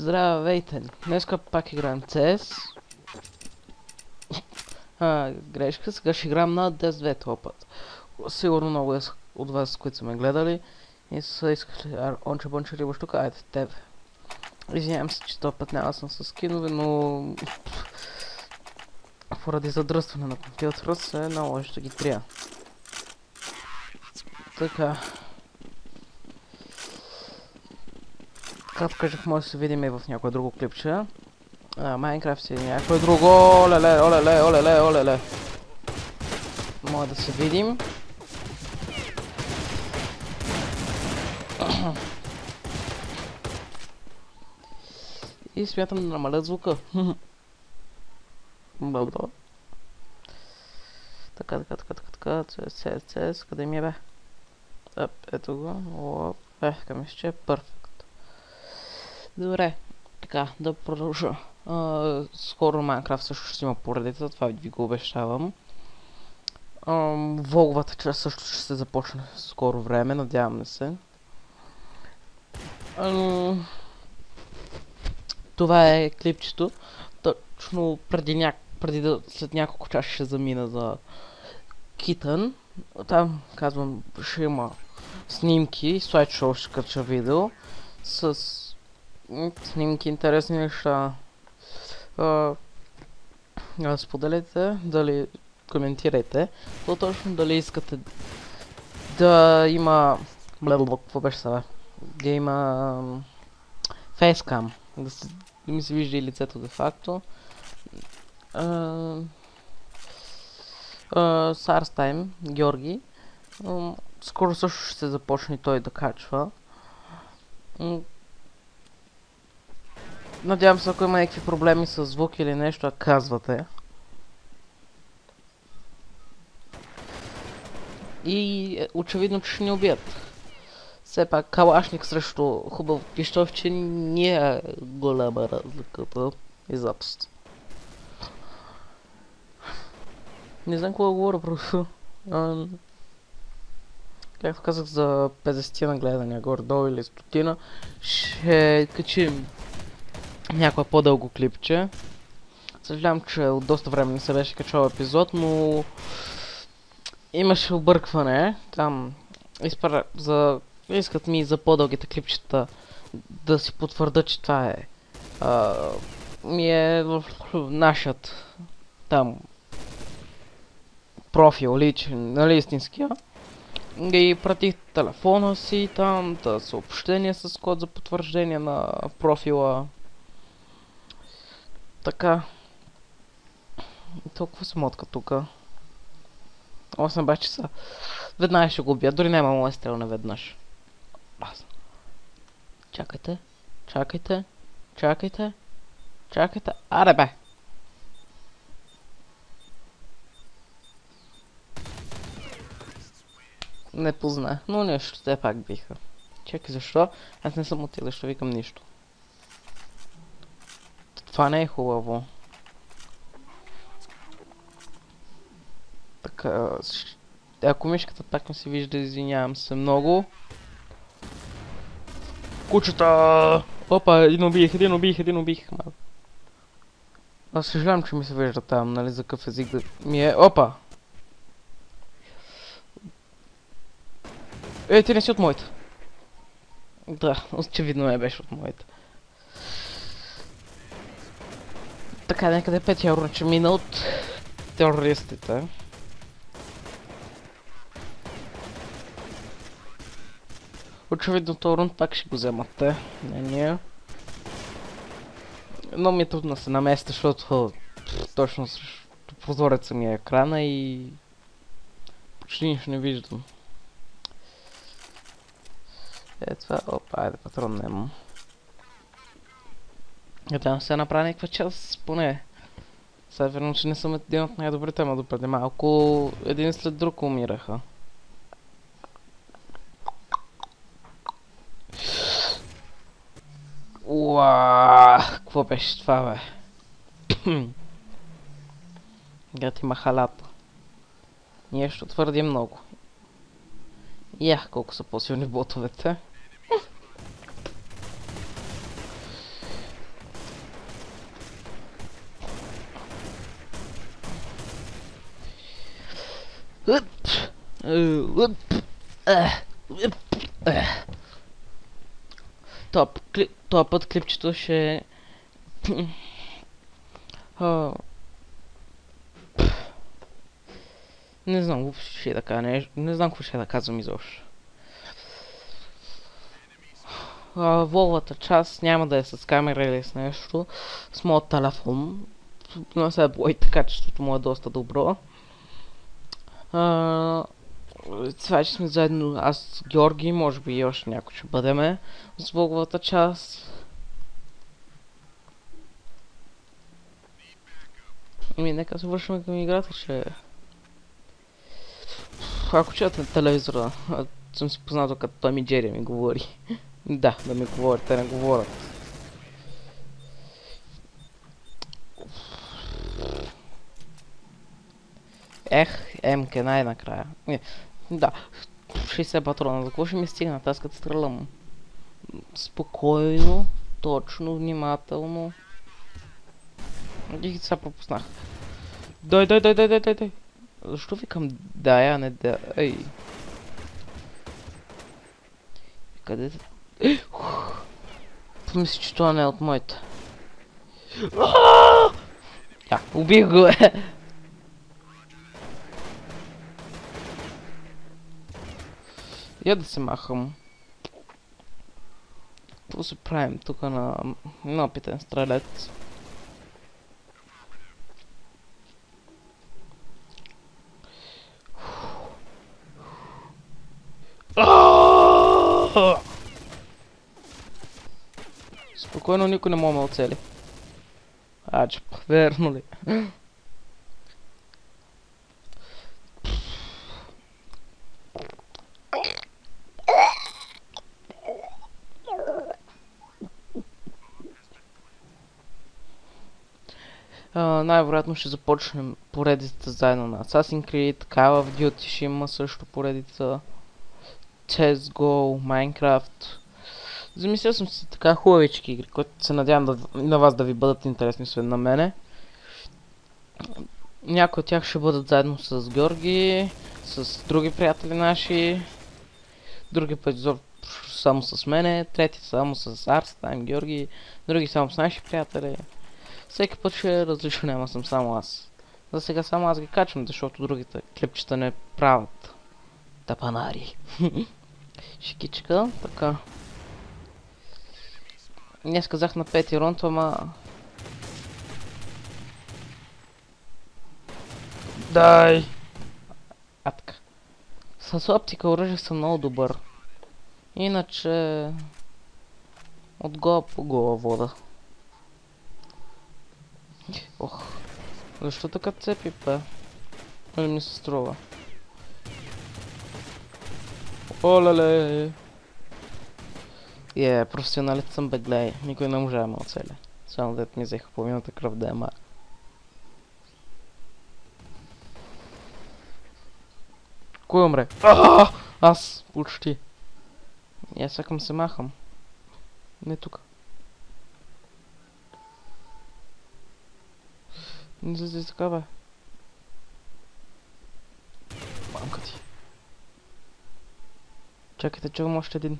Здравейте! Днеска пак играем CS. Грешка, сега ще играем на DS2 този път. Сигурно много от вас, които са ме гледали и са искали онче бонче риба штука, айде тебе. Извинявам се, че този път няма съм с скинове, но поради задръстване на компютъра се наложи да ги трия. Така. Както казах, може да се видим и в някое друго клипче. Майнкрафт или някое друго. Олеле, олеле, олеле, олеле. Може да се видим. И смятам да намаля звука. Бълдо. Така, CS, къде ми е бе? Ето го. Към ще е перфект. Добре, така, да продължа. Скоро Майнкрафт също ще има поредица, това ви го обещавам. Влоговата част също ще се започне в скоро време, надявам се. Това е клипчето. Точно след няколко часа ще замина за Китън. Там, казвам, ще има снимки, слайдшоу ще кача видео с снимки, интересни неща. Споделете, дали коментирайте, то точно дали искате да има какво беше сега? Да има фейскам, да ми се вижда и лицето де факто. Сарстайм, Георги, скоро също ще се започне той да качва. Надявам се, ако има някакви проблеми с звук или нещо, казвате. И очевидно, че ще ни убият. Все пак калашник срещу хубав пищовче не е голяма разликата. Изобщо. Не знам какво да говоря, просто. Както казах, за 50 на гледания горе-долу или 100, ще качим някое по-дълго клипче. Съжалявам, че от доста време не се беше качал епизод, но имаше объркване. Там искат ми за по-дългите клипчета да си потвърда, че това е ми е в нашият там профил личен, нали истинския. И пратих телефона си там, съобщение с код за потвърждение на профила. Така. Толкова се мотка тука. 8 баш часа. Веднага ще го убия, дори няма моя стрел наведнъж. Чакайте. Чакайте. Чакайте. Чакайте. Аре бе! Не познах, но нещо, те пак биха. Чакай, защо? Аз не съм отил, защо викам нищо. Това не е хубаво. Така, ако мишката пак не се вижда, извинявам се много. Кучета! Опа, един убих. Аз съжалявам, че ми се вижда там, нали, за какъв език да ми е. Опа! Ти не си от моята. Да, очевидно не беше от моята. Така, някъде 5 евро, че мина от терористите. Очевидно този рунд пак ще го вземат те, не ние. Но ми е трудно да се наместя, защото точно срещу прозореца ми е екрана и почти нищо не виждам. Това, опа, айде патрон нема. Там се направи някаква част, поне. Сега верно, че не съм един от най-добрите, ама допреди малко един след друг умираха. Уаа, какво беше това, бе? Гати махалата. Ние ще твърдим много. колко са по-силни ботовете. Това път клипчето ще... Не знам, въобще ще да кажа нещо. Не знам какво ще да казвам изобщо. Волвата част няма да е с камера или с нещо. С моят телефон. Но сега бойте, качеството му е доста добро. Това, че сме заедно аз, Георги, може би и още някой ще бъдеме с влоговата част. Нека се вършим към играта, че... Ако чуят на телевизора, съм си познал като той ми Джери ми говори. Да ми говори, те не говорят. МК най-накрая. Да, 60 патрона, за какво ще ми стигнат, аз като стрелям? Спокойно, точно, внимателно. И сега пропуснах. Дай. Защо викам дай, а не да... Ей. Къде... Помисли, че това не е от моите. Убих го, Я да се махам. Какво се правим тук на опитен стрелец? Спокойно, никой не може ме оцели. Че верно ли? Най-вероятно ще започнем поредицата заедно на Assassin's Creed, Call of Duty ще има също поредица, CSGO, Minecraft. Замислил съм си така хубавички игри, които се надявам на вас да ви бъдат интересни, освен на мене. Някои от тях ще бъдат заедно с Георги, с други приятели наши, други път само с мене, трети само с Арстайм, Георги, други само с наши приятели. Всеки път ще е различно, няма съм само аз. За сега само аз ги качвам, защото другите клипчета не правят тапанари. Шикичка, така. Днес казах на 5 рунд, ама... Дай! Така. С оптика оръжие съм много добър. Иначе... От гола по гола вода. Ох. Защо така цепи, бе? Или ми се струва? Олеле! Професионалист съм, бе, гледай. Никой не може да ме оцеля. Само дет ми взеха половината кръв да ема. Кой умре? Аз! Почти. И аз сакам се махам. Не тук. Не излезе така, бе. Мамка ти. Чакайте, чувам още един.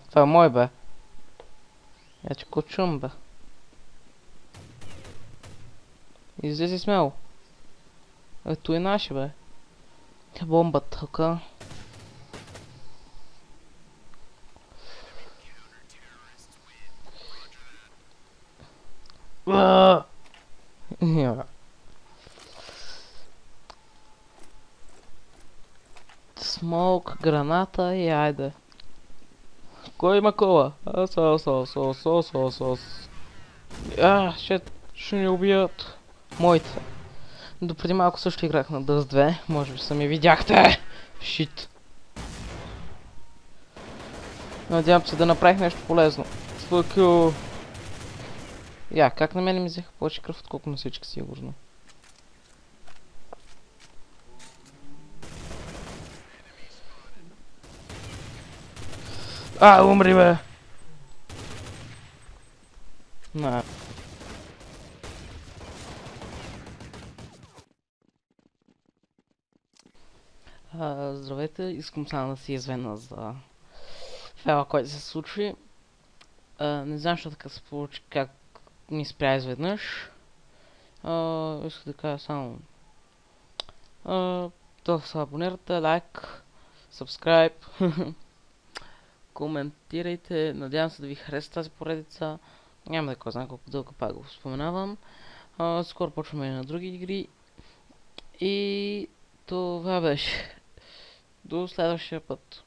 Това е мой, бе. Я че го чувам, бе. Излези смело. Ето е наше, бе. Бомбата, така. Смок, граната и айде. Кой има кола? Ще ни убият. Моите. Допреди малко също играх на Dust 2. Може би сами видяхте. Шит. Надявам се да направих нещо полезно. Спокойно. Как на мен ми взеха повече кръв, отколко на всички, сигурно. Умри, бе! Здравейте, искам само да си извина за фела, който се случи. Не знам, защо така се получи, как ми спря изведнъж. Исках да кажа само да се абонирате, лайк, subscribe, коментирайте, надявам се да ви хареса тази поредица. Няма да е кой знае колко дълго пак го споменавам. Скоро почваме и на други игри. И това беше. До следващия път.